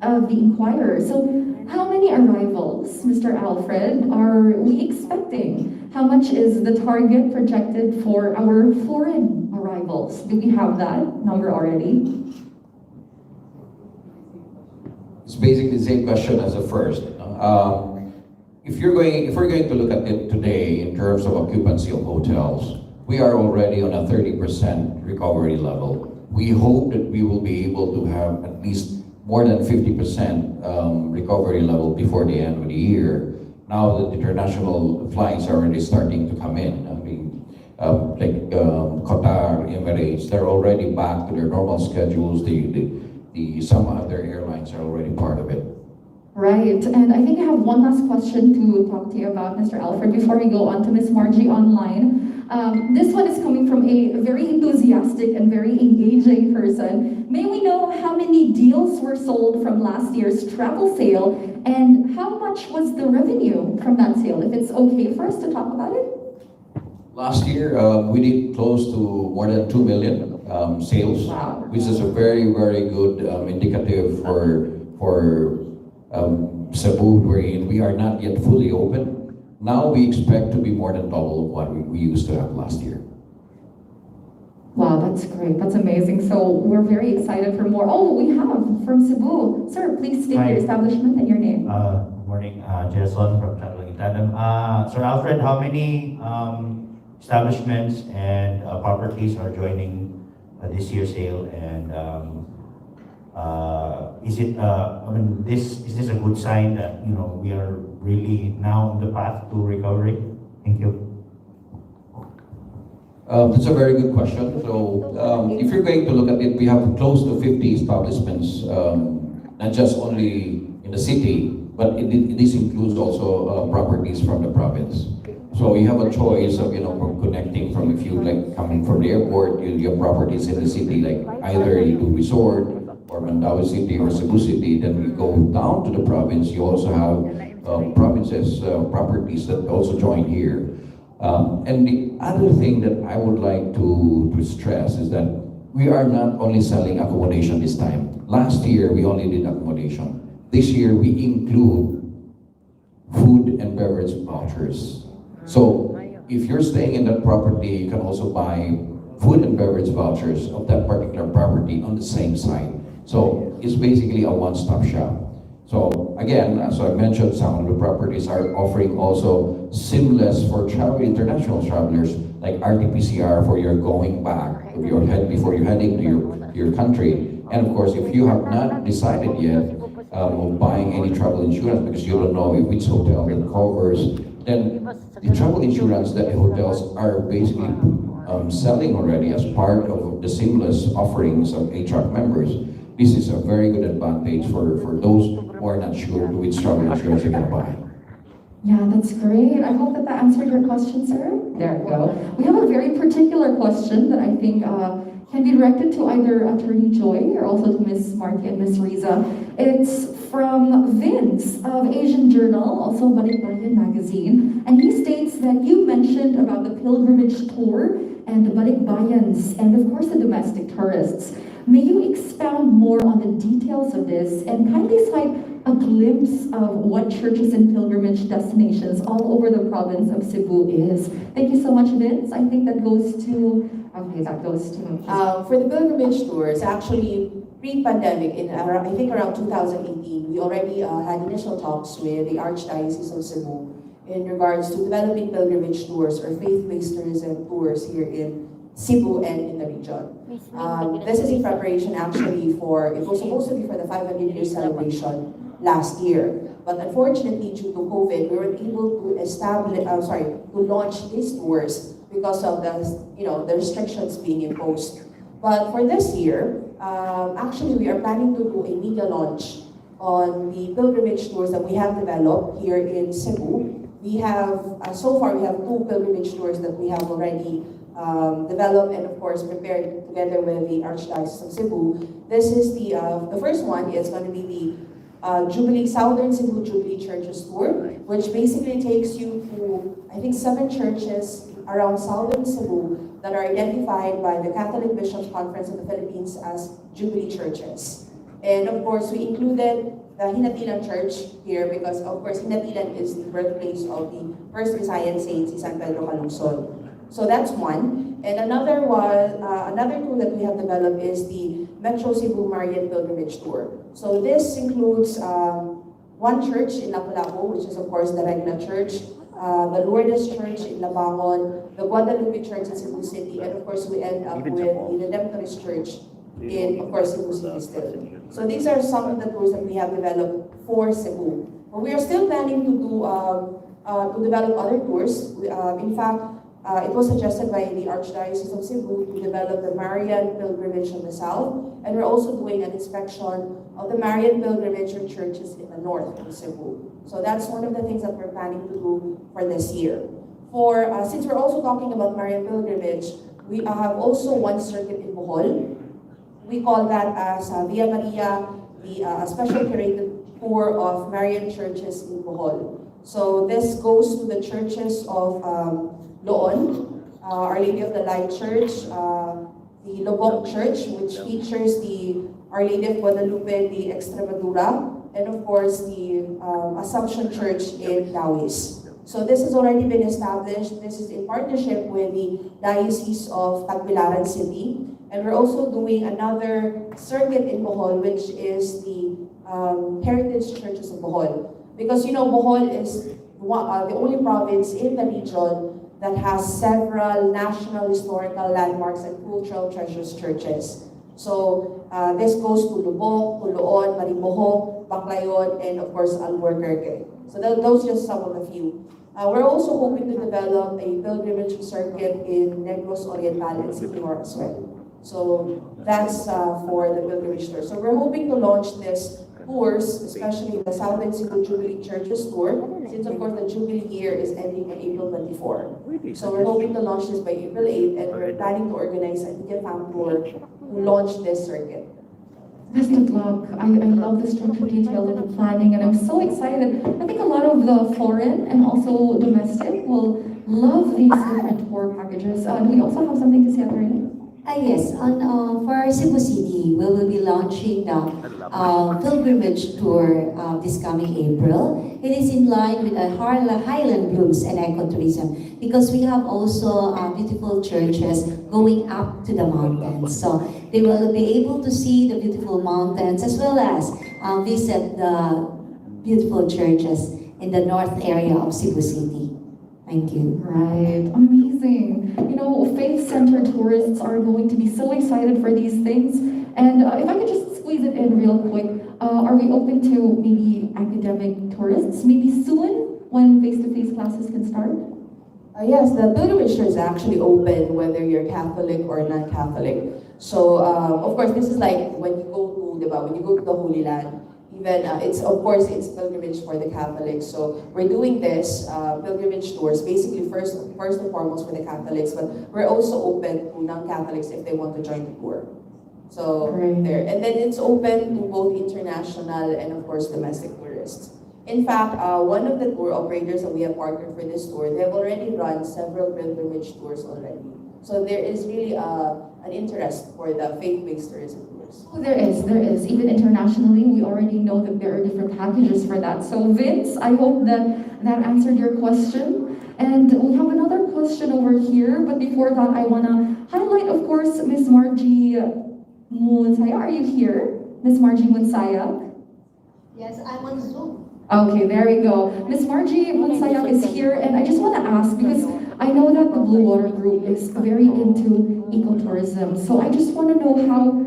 of the Inquirer. So how many arrivals, Mr. Alfred, are we expecting? How much is the target projected for our foreign arrivals? Do we have that number already? It's basically the same question as the first. If we're going to look at it today in terms of occupancy of hotels, we are already on a 30% recovery level. We hope that we will be able to have at least more than 50% recovery level before the end of the year. Now that international flights are already starting to come in, I mean, like Qatar, Emirates, they're already back to their normal schedules. Some other airlines are already part of it. Right, and I think I have one last question to talk to you about, Mr. Alfred, before we go on to Ms. Margie online. This one is coming from a very enthusiastic and very engaging person. May we know how many deals were sold from last year's travel sale, and how much was the revenue from that sale, if it's okay for us to talk about it? Last year, we did close to more than 2 million sales, Wow. which is a very, very good indicative for Cebu, wherein we are not yet fully open. Now we expect to be more than double of what we used to have last year. Wow, that's great. That's amazing. So we're very excited for more. Oh, we have from Cebu. Sir, please state your establishment and your name. Good morning, Jason from Traveling in Tandem. Sir Alfred, how many establishments and properties are joining this year's sale? And is this a good sign that we are really now on the path to recovery? Thank you. That's a very good question. So if you're going to look at it, we have close to 50 establishments, not just only in the city, but this includes also properties from the province. So you have a choice of from connecting from, if you like coming from the airport, you have properties in the city, like either you do resort or Mandaue City or Cebu City. Then we go down to the province. You also have provinces properties that also join here. And the other thing that I would like to stress is that we are not only selling accommodation this time. Last year, we only did accommodation. This year, we include food and beverage vouchers. So if you're staying in that property, you can also buy food and beverage vouchers of that particular property on the same site. So it's basically a one-stop shop. So again, as I mentioned, some of the properties are offering also seamless for international travelers, like RT-PCR for your going back of your head before you're heading to your country. And of course, if you have not decided yet of buying any travel insurance because you don't know which hotel it covers, then the travel insurance that the hotels are basically selling already as part of the seamless offerings of HRRAC members. This is a very good advantage for those who are not sure which travel insurance they're going to buy. Yeah, that's great. I hope that answered your question, sir. There we go. We have a very particular question that I think can be directed to either Attorney Joy or also to Ms. Marty and Ms. Riza. It's from Vince of Asian Journal, also Balikbayan magazine, and he states that you mentioned about the pilgrimage tour and the Balikbayans and of course the domestic tourists. May you expound more on the details of this and kindly cite a glimpse of what churches and pilgrimage destinations all over the province of Cebu is. Thank you so much, Vince. I think that goes to, For the pilgrimage tours, actually, pre-pandemic, I think around 2018, we already had initial talks with the Archdiocese of Cebu in regards to developing pilgrimage tours or faith-based tourism tours here in Cebu and in the region. This is in preparation actually it was supposed to be for the 500-year celebration last year. But unfortunately, due to COVID, we weren't able to launch these tours because of the restrictions being imposed. But for this year, actually we are planning to do a media launch on the pilgrimage tours that we have developed here in Cebu. We have, so far we have 2 pilgrimage tours that we have already developed and of course prepared together with the Archdiocese of Cebu. This is the first one is going to be the Southern Cebu Jubilee Churches Tour, which basically takes you to, I think, 7 churches around Southern Cebu that are identified by the Catholic Bishops' Conference of the Philippines as Jubilee churches. And of course, we included the Hinatilan Church here because, of course, Hinatilan is the birthplace of the first Visayan saint, si San Pedro Calungsod. So that's one. And another tool that we have developed is the Metro Cebu Marion Pilgrimage Tour. So this includes one church in Lapu-Lapu, which is of course the Regna Church, the Lourdes Church in Labangon, the Guadalupe Church in Cebu City, and of course we end up with the Redemptorist Church in, of course, Cebu City still. So these are some of the tours that we have developed for Cebu. But we are still planning to develop other tours. In fact, it was suggested by the Archdiocese of Cebu to develop the Marion Pilgrimage in the south, and we're also doing an inspection of the Marion Pilgrimage churches in the north of Cebu. So that's one of the things that we're planning to do for this year. Since we're also talking about Marion Pilgrimage, we have also one circuit in Bohol. We call that as Via Maria, the special curated tour of Marian churches in Bohol. So this goes to the churches of Loon, Our Lady of the Light Church, the Logarta Church, which features the Our Lady of Guadalupe de Extremadura, and of course the Assumption Church in Taoist. So this has already been established. This is in partnership with the Diocese of Tagbilaran City. And we're also doing another circuit in Bohol, which is the Heritage Churches of Bohol. Because Bohol is the only province in the region that has several national historical landmarks and cultural treasures churches. So this goes to Lubok, Puloon, Marimboho, Baclayon, and of course Albuquerque. So those are just some of the few. We're also hoping to develop a pilgrimage circuit in Negros Oriental and Siquijor as well. So that's for the pilgrimage tour. So we're hoping to launch this tours, especially the Southern Cebu Jubilee Churches Tour, since of course the Jubilee year is ending on April 24. So we're hoping to launch this by April 8, and we're planning to organize a media fan tour to launch this circuit. Best of luck. I love the structured detail of the planning, and I'm so excited. I think a lot of the foreign and also domestic will love these different tour packages. Do we also have something to say, Attorney? Yes, for Cebu City, we will be launching the pilgrimage tour this coming April. It is in line with the Highland Blooms and ecotourism because we have also beautiful churches going up to the mountains. So they will be able to see the beautiful mountains as well as visit the beautiful churches in the north area of Cebu City. Thank you. Right, amazing. Faith-centered tourists are going to be so excited for these things. And if I could just squeeze it in real quick, are we open to maybe academic tourists? Maybe soon, when face-to-face classes can start? Yes, the pilgrimage tour is actually open whether you're Catholic or non-Catholic. So, of course, this is like when you go to the Holy Land. Even it's pilgrimage for the Catholics. So we're doing this pilgrimage tours basically first and foremost for the Catholics, but we're also open to non-Catholics if they want to join the tour. So there, and then it's open to both international and of course domestic tourists. In fact, one of the tour operators that we have partnered for this tour, they have already run several pilgrimage tours already. So there is really an interest for the faith-based tourism tours. So there is. Even internationally, we already know that there are different packages for that. So Vince, I hope that answered your question. And we have another question over here, but before that, I wanna highlight, of course, Miss Margie Munsaya. Are you here? Miss Margie Munsaya? Yes, I'm on Zoom. Okay, there we go. Miss Margie Munsaya is here, and I just want to ask, because I know that the Blue Water Group is very into ecotourism, so I just want to know how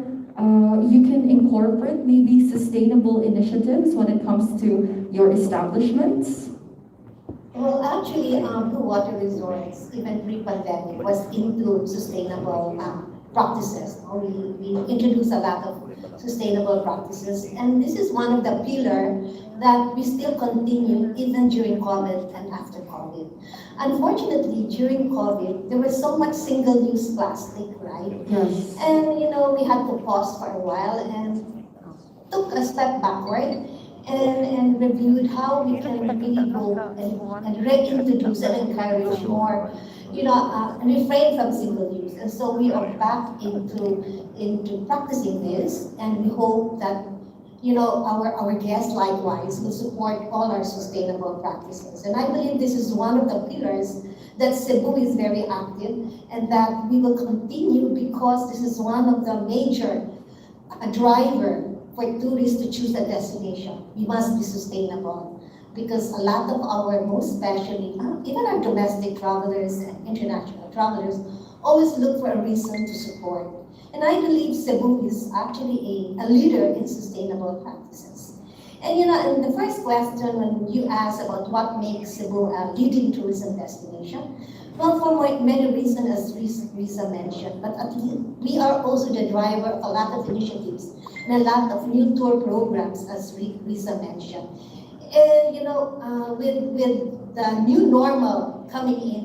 you can incorporate maybe sustainable initiatives when it comes to your establishments. Well, actually, Blue Water Resorts, even pre-pandemic, was into sustainable practices. We introduced a lot of sustainable practices, and this is one of the pillars that we still continue even during COVID and after COVID. Unfortunately, during COVID, there was so much single-use plastic, right? Yes. And we had to pause for a while and took a step backward and reviewed how we can really go and reintroduce and encourage more, refrain from single use. And so we are back into practicing this, and we hope that our guests likewise will support all our sustainable practices. And I believe this is one of the pillars that Cebu is very active, and that we will continue, because this is one of the major driver for tourists to choose a destination. We must be sustainable, because a lot of our, most especially, even our domestic travelers and international travelers, always look for a reason to support. And I believe Cebu is actually a leader in sustainable practices. And in the first question, when you asked about what makes Cebu a leading tourism destination, well, for many reasons, as Risa mentioned, but at least we are also the driver of a lot of initiatives and a lot of new tour programs, as Risa mentioned. And with the new normal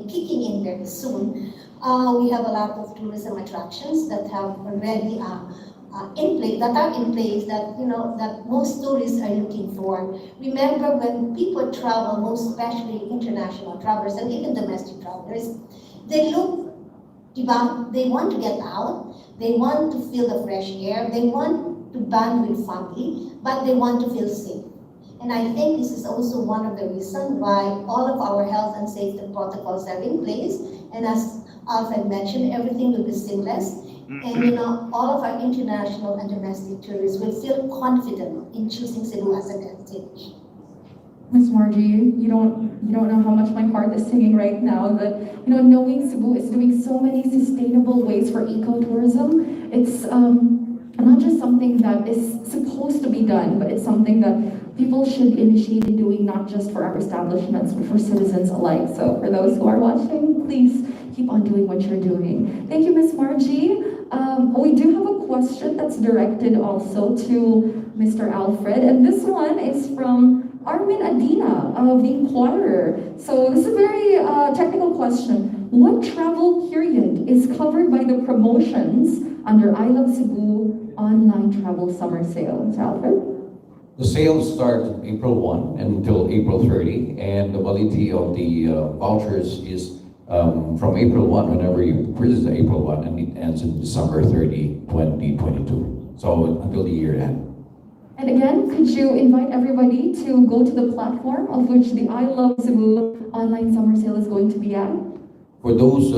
kicking in very soon, we have a lot of tourism attractions that have already in place that most tourists are looking for. Remember, when people travel, most especially international travelers and even domestic travelers, they want to get out, they want to feel the fresh air, they want to bond with family, but they want to feel safe. And I think this is also one of the reasons why all of our health and safety protocols are in place. And as Alfred mentioned, everything will be seamless. And all of our international and domestic tourists will feel confident in choosing Cebu as a destination. Miss Margie, you don't know how much my heart is singing right now. That knowing Cebu is doing so many sustainable ways for ecotourism. It's not just something that is supposed to be done, but it's something that people should initiate in doing, not just for our establishments, but for citizens alike. So for those who are watching, please keep on doing what you're doing. Thank you, Miss Margie. We do have a question that's directed also to Mr. Alfred, and this one is from Armin Adina of the Inquirer. So this is a very technical question. What travel period is covered by the promotions under I Love Cebu online travel summer sale? Mr. Alfred? The sales start April 1 until April 30, and the validity of the vouchers is from April 1, whenever you purchase April 1, and it ends in December 30, 2022. So until the year end. And again, could you invite everybody to go to the platform of which the I Love Cebu online summer sale is going to be at? For those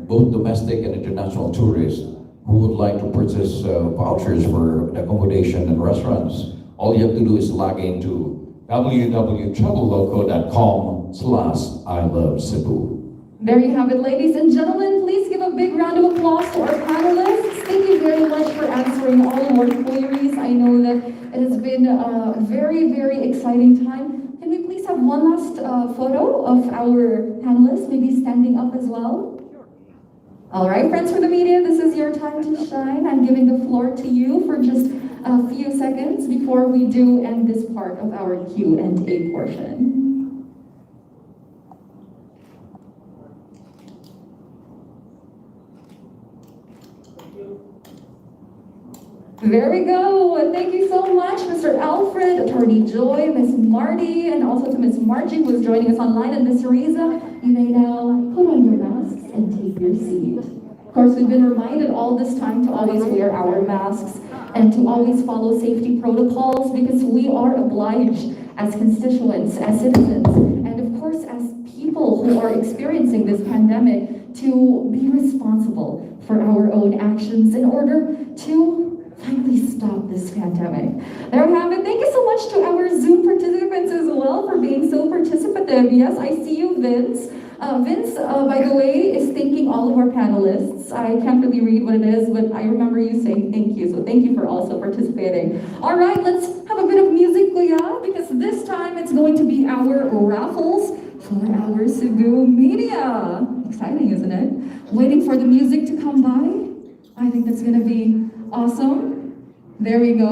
both domestic and international tourists who would like to purchase vouchers for accommodation and restaurants, all you have to do is log into www.travelloco.com/ILoveCebu. There you have it, ladies and gentlemen. Please give a big round of applause to our panelists. Thank you very much for answering all of our queries. I know that it has been a very, very exciting time. Can we please have one last photo of our panelists, maybe standing up as well? All right, friends for the media, this is your time to shine. I'm giving the floor to you for just a few seconds before we do end this part of our Q&A portion. There we go. Thank you so much, Mr. Alfred, Attorney Joy, Ms. Marty, and also to Ms. Margie, who is joining us online, and Ms. Riza. You may now put on your masks and take your seat. Of course, we've been reminded all this time to always wear our masks. and to always follow safety protocols, because we are obliged as constituents, as citizens, and of course as people who are experiencing this pandemic to be responsible for our own actions in order to finally stop this pandemic. There we have it. Thank you so much to our Zoom participants as well for being so participative. Yes, I see you, Vince. Vince, by the way, is thanking all of our panelists. I can't really read what it is, but I remember you saying thank you, so thank you for also participating. All right, let's have a bit of music, Kuya, because this time it's going to be our raffles for our Cebu media. Exciting, isn't it? Waiting for the music to come by. I think that's gonna be awesome. There we go.